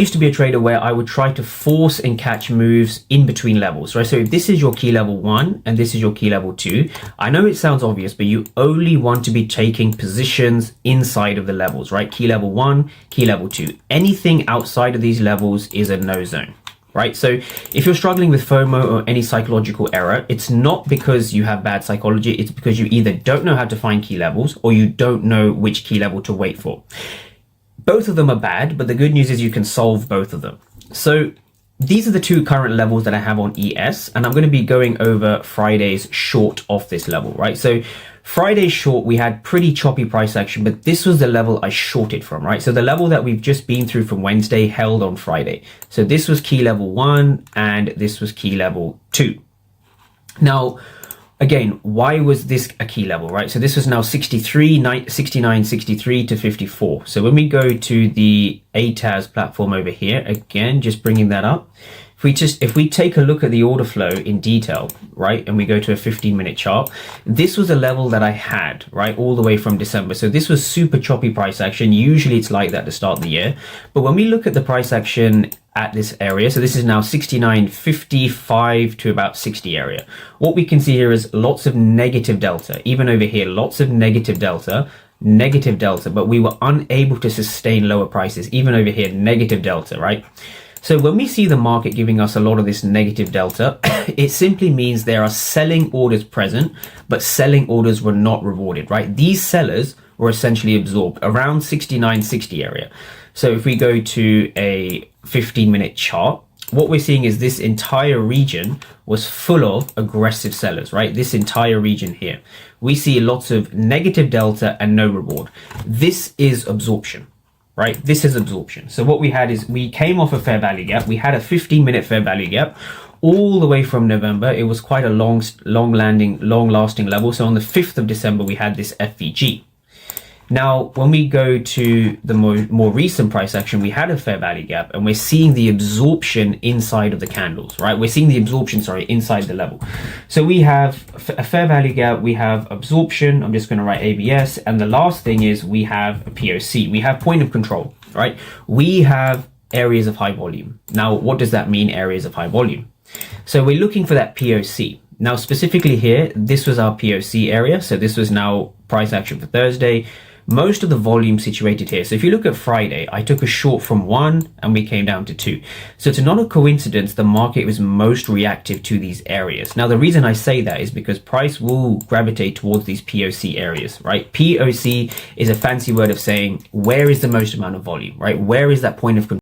used to be a trader where I would try to force and catch moves in between levels, right? So if this is your key level 1 and this is your key level 2, I know it sounds obvious, but you only want to be taking positions inside of the levels, right? Key level 1, key level 2. Anything outside of these levels is a no zone, right? So if you're struggling with FOMO or any psychological error, it's not because you have bad psychology, it's because you either don't know how to find key levels or you don't know which key level to wait for. Both of them are bad, but the good news is you can solve both of them. So these are the two current levels that I have on ES, and I'm going to be going over Friday's short off this level, right? So Friday's short, we had pretty choppy price action, but this was the level I shorted from, right? So the level that we've just been through from Wednesday held on Friday. So this was key level 1 and this was key level 2. Now, again, why was this a key level, right? So this was now 69, 63 to 54. So when we go to the ATAS platform over here, again, just bringing that up. If we take a look at the order flow in detail, right, and we go to a 15-minute chart, this was a level that I had, right, all the way from December. So this was super choppy price action. Usually it's like that to start the year. But when we look at the price action at this area, so this is now 69.55 to about 60 area. What we can see here is lots of negative delta. Even over here, lots of negative delta, but we were unable to sustain lower prices. Even over here, negative delta, right? So when we see the market giving us a lot of this negative delta, it simply means there are selling orders present, but selling orders were not rewarded, right? These sellers were essentially absorbed around 69.60 area. So if we go to a 15-minute chart, what we're seeing is this entire region was full of aggressive sellers, right? This entire region here. We see lots of negative delta and no reward. This is absorption. Right? This is absorption. So what we had is we came off a fair value gap. We had a 15-minute fair value gap all the way from November. It was quite a long lasting level. So on the 5th of December, we had this FVG. Now, when we go to the more recent price action, we had a fair value gap and we're seeing the absorption inside of the candles, right? We're seeing the absorption, inside the level. So we have a fair value gap, we have absorption, I'm just going to write ABS, and the last thing is we have a POC, we have point of control, right? We have areas of high volume. Now, what does that mean, areas of high volume? So we're looking for that POC. Now, specifically here, this was our POC area. So this was now price action for Thursday. Most of the volume situated here. So if you look at Friday, I took a short from 1 and we came down to 2. So it's not a coincidence the market was most reactive to these areas. Now, the reason I say that is because price will gravitate towards these POC areas, right? POC is a fancy word of saying where is the most amount of volume, right? Where is that point of control?